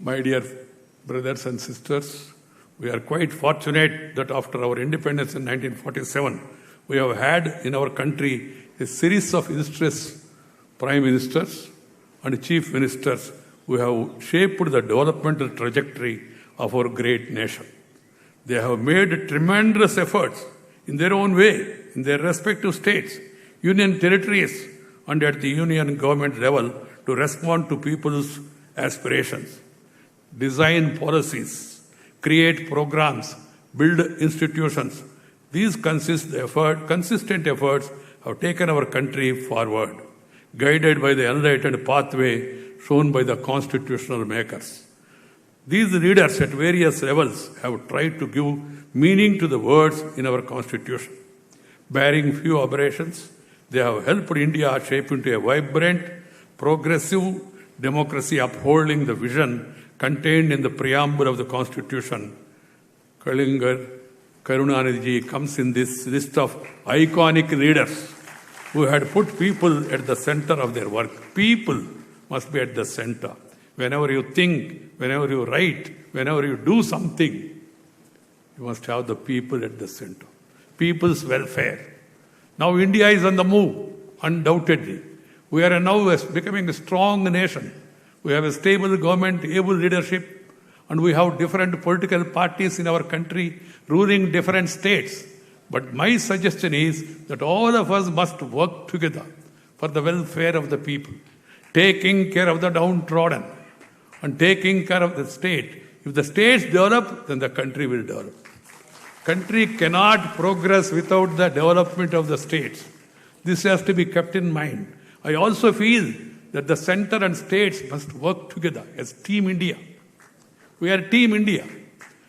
My dear brothers and sisters, we are quite fortunate that after our independence in 1947, we have had in our country a series of illustrious prime ministers and chief ministers who have shaped the developmental trajectory of our great nation. They have made tremendous efforts in their own way, in their respective states, union territories, and at the union government level to respond to people's aspirations, design policies, create programs, build institutions. These consistent efforts have taken our country forward, guided by the enlightened pathway shown by the constitutional makers. These leaders at various levels have tried to give meaning to the words in our constitution. Bearing few aberrations, they have helped India shape into a vibrant, progressive democracy upholding the vision contained in the preamble of the constitution. Karunanidhi comes in this list of iconic leaders who had put people at the center of their work. People must be at the center. Whenever you think, whenever you write, whenever you do something, you must have the people at the center. People's welfare. Now India is on the move, undoubtedly. We are now becoming a strong nation. We have a stable government, able leadership, and we have different political parties in our country ruling different states. But my suggestion is that all of us must work together for the welfare of the people, taking care of the downtrodden and taking care of the state. If the states develop, then the country will develop. Country cannot progress without the development of the states. This has to be kept in mind. I also feel that the center and states must work together as Team India. We are Team India,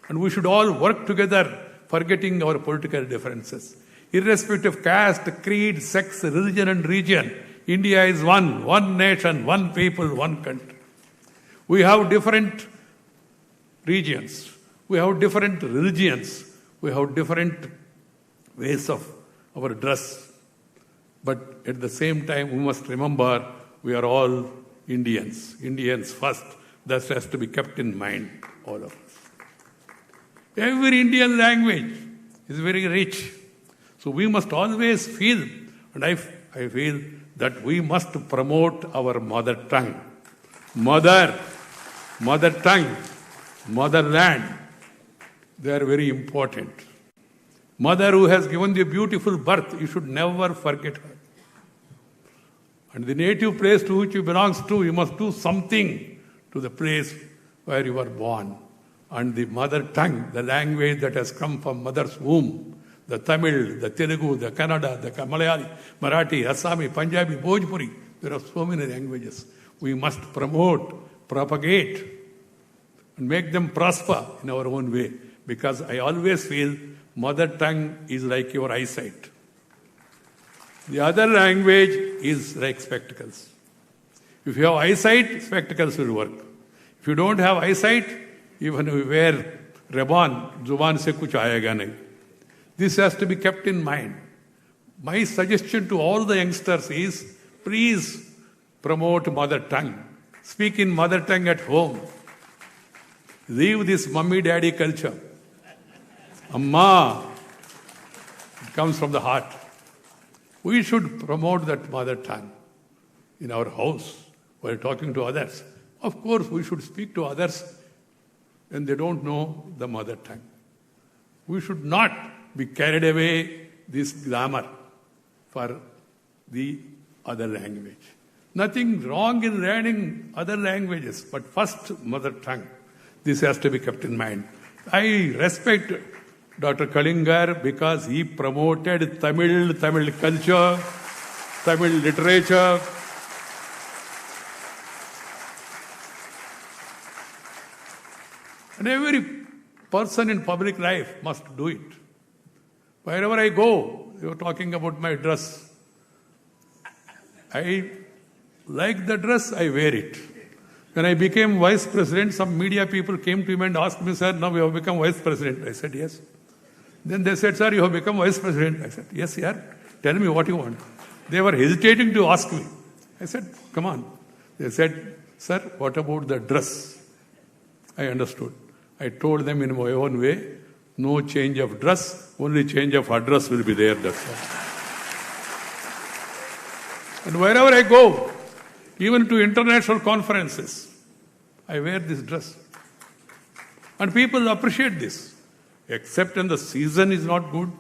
and we should all work together, forgetting our political differences. Irrespective of caste, creed, sex, religion and region, India is one nation, one people, one country. We have different regions, we have different religions, we have different ways of our dress. But at the same time, we must remember we are all Indians. Indians first. That has to be kept in mind, all of us. Every Indian language is very rich. So we must always feel, and I feel that we must promote our mother tongue. Mother tongue, motherland. They are very important. Mother who has given you a beautiful birth, you should never forget her. And the native place to which you belong to, you must do something to the place where you were born. And the mother tongue, the language that has come from mother's womb, the Tamil, the Telugu, the Kannada, the Malayali, Marathi, Assami, Punjabi, Bhojpuri, there are so many languages. We must promote, propagate, and make them prosper in our own way. Because I always feel mother tongue is like your eyesight. The other language is like spectacles. If you have eyesight, spectacles will work. If you don't have eyesight, even if you wear Raban, Zuban se kuch aayega nahi. This has to be kept in mind. My suggestion to all the youngsters is, please promote mother tongue. Speak in mother tongue at home. Leave this mummy-daddy culture. Amma. It comes from the heart. We should promote that mother tongue in our house while talking to others. Of course, we should speak to others when they don't know the mother tongue. We should not be carried away this glamour for the other language. Nothing wrong in learning other languages, but first mother tongue. This has to be kept in mind. I respect Dr. Kalingar because he promoted Tamil culture, Tamil literature. And every person in public life must do it. Wherever I go, you are talking about my dress. I like the dress, I wear it. When I became vice president, some media people came to me and asked me, sir, now you have become vice president. I said, yes. Then they said, sir, you have become vice president. I said, yes, yeah. Tell me what you want. They were hesitating to ask me. I said, come on. They said, sir, what about the dress? I understood. I told them in my own way, no change of dress, only change of address will be there, that's all. And wherever I go, even to international conferences, I wear this dress. And people appreciate this. Except when the season is not good.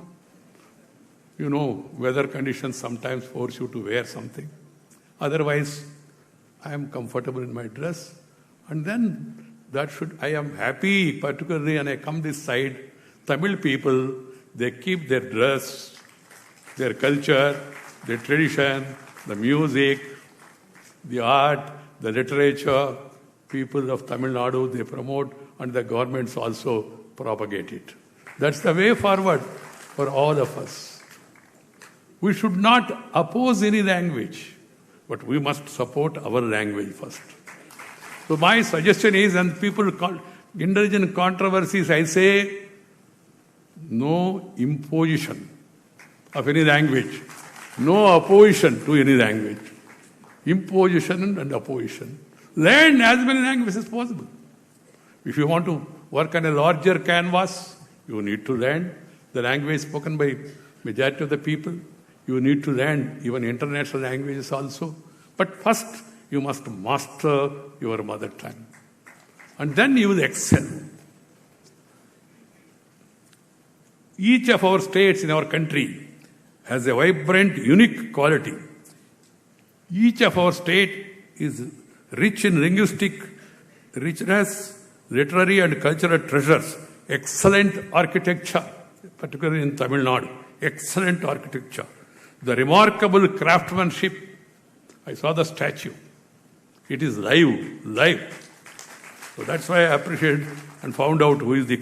You know, weather conditions sometimes force you to wear something. Otherwise, I am comfortable in my dress. And then I am happy, particularly when I come this side. Tamil people, they keep their dress, their culture, their tradition, the music, the art, the literature. People of Tamil Nadu, they promote, and the governments also propagate it. That's the way forward for all of us. We should not oppose any language, but we must support our language first. So my suggestion is, and people indulge in controversies, I say, no imposition of any language, no opposition to any language. Imposition and opposition. Learn as many languages as possible. If you want to work on a larger canvas, you need to learn the language spoken by majority of the people. You need to learn even international languages also. But first, you must master your mother tongue. And then you will excel. Each of our states in our country has a vibrant, unique quality. Each of our state is rich in linguistic richness, literary and cultural treasures, excellent architecture, particularly in Tamil Nadu, excellent architecture. The remarkable craftsmanship. I saw the statue. It is live. So that's why I appreciated and found out who is the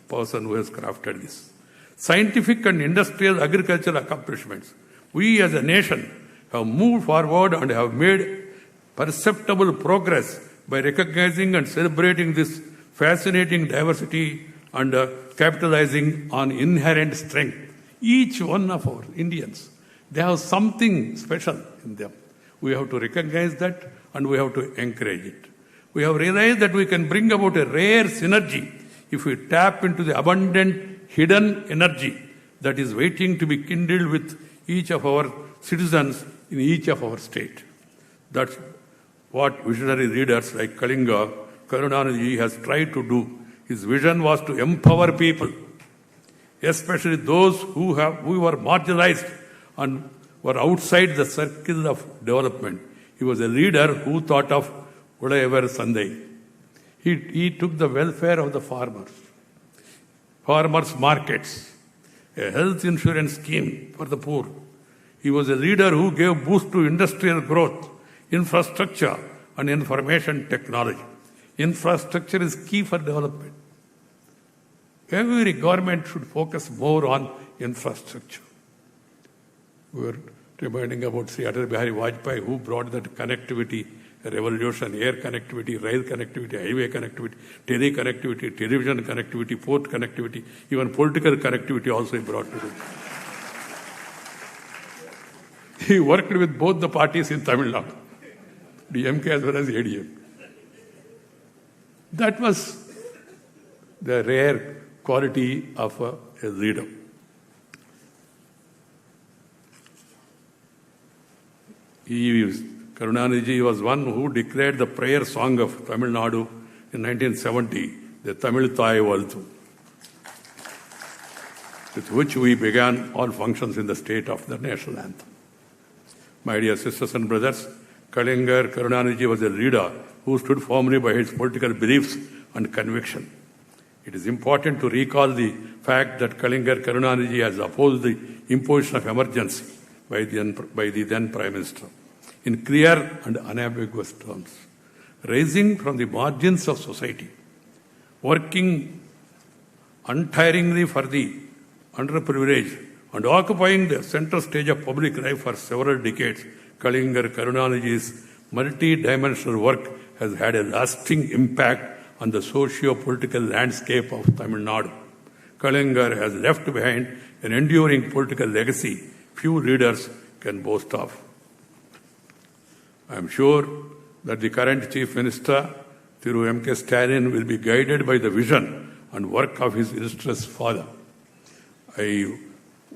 person who has crafted this. Scientific and industrial agricultural accomplishments. We as a nation have moved forward and have made perceptible progress by recognizing and celebrating this fascinating diversity and capitalizing on inherent strength. Each one of our Indians, they have something special in them. We have to recognize that and we have to encourage it. We have realized that we can bring about a rare synergy if we tap into the abundant hidden energy that is waiting to be kindled with each of our citizens in each of our state. That's what visionary leaders like Kalinga, Karunanidhi has tried to do. His vision was to empower people, especially those who were marginalized and were outside the circle of development. He was a leader who thought of Udayavar Sandai. He took the welfare of the farmers markets, a health insurance scheme for the poor. He was a leader who gave boost to industrial growth, infrastructure and information technology. Infrastructure is key for development. Every government should focus more on infrastructure. We were reminding about Sri Atal Bihari Vajpayee, who brought that connectivity revolution, air connectivity, rail connectivity, highway connectivity, tele-connectivity, television connectivity, port connectivity, even political connectivity also he brought to it. He worked with both the parties in Tamil Nadu, DMK as well as ADM. That was the rare quality of a leader. Karunanidhi was one who declared the prayer song of Tamil Nadu in 1970, the Tamil Thai Valthu, with which we began all functions in the state of the national anthem. My dear sisters and brothers, Kalinga Karunanidhi was a leader who stood firmly by his political beliefs and conviction. It is important to recall the fact that Kalinga Karunanidhi has opposed the imposition of emergency by the then Prime Minister in clear and unambiguous terms, rising from the margins of society, working untiringly for the underprivileged, and occupying the center stage of public life for several decades. Kalinga Karunanidhi's multi-dimensional work has had a lasting impact on the socio-political landscape of Tamil Nadu. Kalinga has left behind an enduring political legacy few leaders can boast of. I am sure that the current Chief Minister Thiru M.K. Stalin will be guided by the vision and work of his illustrious father. I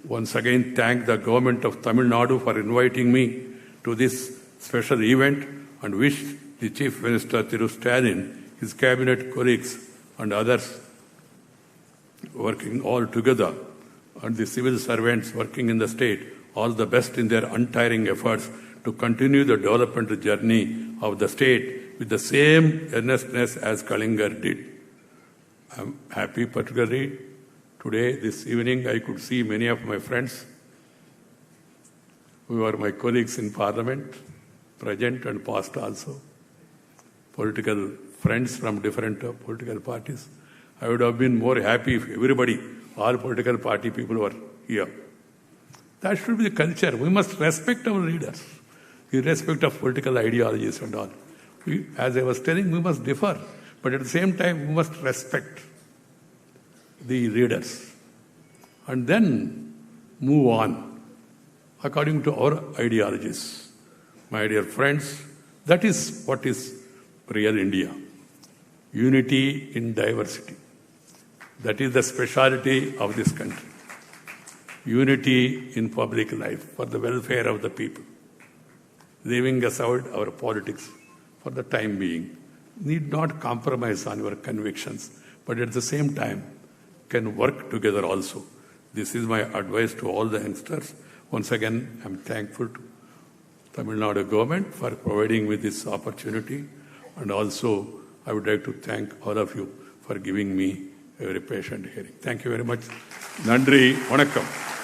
once again thank the government of Tamil Nadu for inviting me to this special event and wish the Chief Minister Thiru Stalin, his cabinet colleagues and others working all together, and the civil servants working in the state all the best in their untiring efforts to continue the development journey of the state with the same earnestness as Kalinga did. I'm happy particularly today, this evening, I could see many of my friends who are my colleagues in Parliament, present and past also, political friends from different political parties. I would have been more happy if everybody, all political party people were here. That should be the culture. We must respect our leaders, irrespective of political ideologies and all. As I was telling, we must differ, but at the same time, we must respect the leaders and then move on according to our ideologies. My dear friends, that is what is real India. Unity in diversity. That is the speciality of this country. Unity in public life for the welfare of the people. Leaving aside our politics for the time being. Need not compromise on your convictions, but at the same time can work together also. This is my advice to all the youngsters. Once again, I'm thankful to Tamil Nadu government for providing me this opportunity, and also I would like to thank all of you for giving me a very patient hearing. Thank you very much. Nandri, vanakkam.